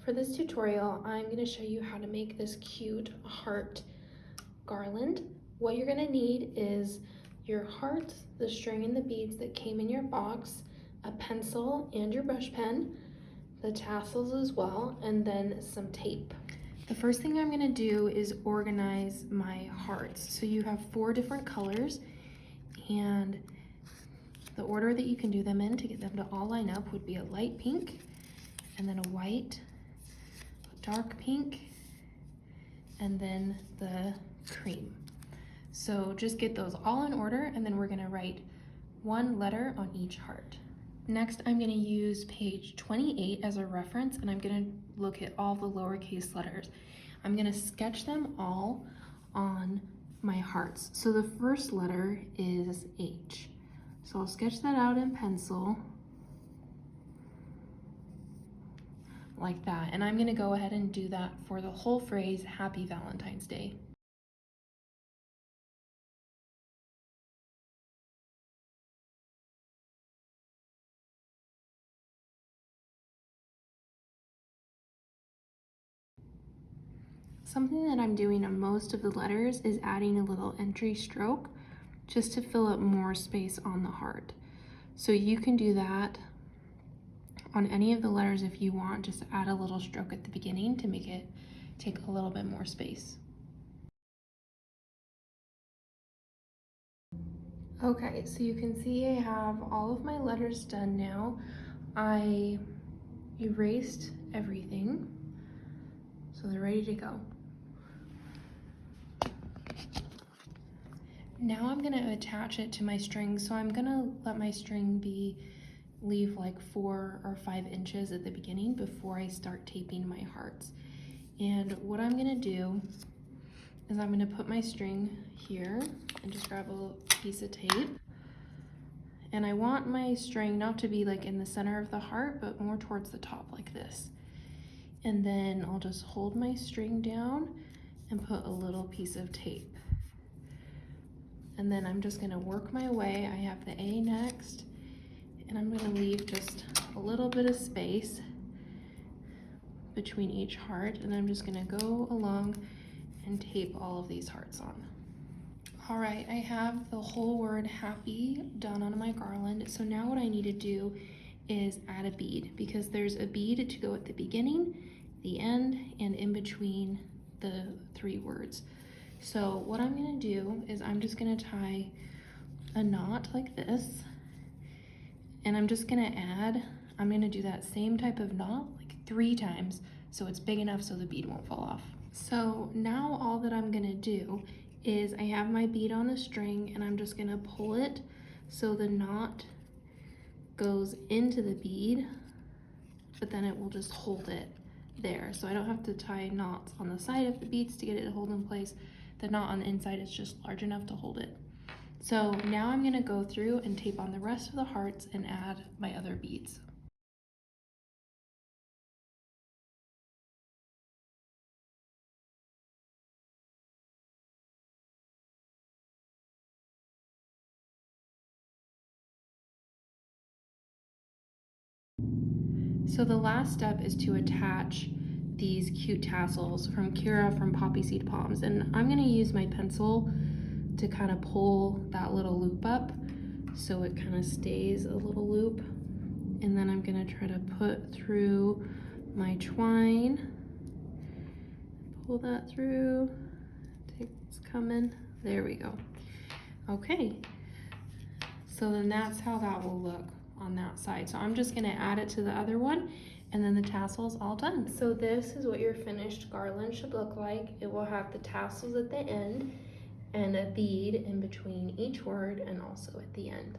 For this tutorial, I'm going to show you how to make this cute heart garland. What you're going to need is your heart, the string and the beads that came in your box, a pencil and your brush pen, the tassels as well, and then some tape. The first thing I'm going to do is organize my hearts. So you have 4 different colors, and the order that you can do them in to get them to all line up would be a light pink, and then a white, dark pink, and then the cream. So just get those all in order, and then we're gonna write 1 letter on each heart. Next, I'm gonna use page 28 as a reference, and I'm gonna look at all the lowercase letters. I'm gonna sketch them all on my hearts. So the first letter is H. So I'll sketch that out in pencil like that. And I'm gonna go ahead and do that for the whole phrase, Happy Valentine's Day. Something that I'm doing on most of the letters is adding a little entry stroke just to fill up more space on the heart. So you can do that on any of the letters if you want, just add a little stroke at the beginning to make it take a little bit more space. Okay, so you can see I have all of my letters done now. I erased everything, so they're ready to go. Now I'm gonna attach it to my string, so I'm gonna let my string leave like 4 or 5 inches at the beginning before I start taping my hearts. And what I'm gonna do is I'm gonna put my string here and just grab a piece of tape. And I want my string not to be like in the center of the heart, but more towards the top like this. And then I'll just hold my string down and put a little piece of tape. And then I'm just gonna work my way. I have the A next, and I'm gonna leave just a little bit of space between each heart, and I'm just gonna go along and tape all of these hearts on. All right, I have the whole word happy done on my garland. So now what I need to do is add a bead, because there's a bead to go at the beginning, the end, and in between the 3 words. So what I'm gonna do is I'm just gonna tie a knot like this, and I'm just gonna I'm gonna do that same type of knot like 3 times so it's big enough so the bead won't fall off. So now all that I'm gonna do is I have my bead on the string, and I'm just gonna pull it so the knot goes into the bead, but then it will just hold it there. So I don't have to tie knots on the side of the beads to get it to hold in place. The knot on the inside is just large enough to hold it. So now I'm gonna go through and tape on the rest of the hearts and add my other beads. So the last step is to attach these cute tassels from Kira from Poppy Seed Palms, and I'm gonna use my pencil to kind of pull that little loop up so it kind of stays a little loop, and then I'm gonna try to put through my twine, pull that through, it's coming, there we go. Okay, so then that's how that will look on that side. So I'm just gonna add it to the other one, and then the tassel's all done. So this is what your finished garland should look like. It will have the tassels at the end and a bead in between each word and also at the end.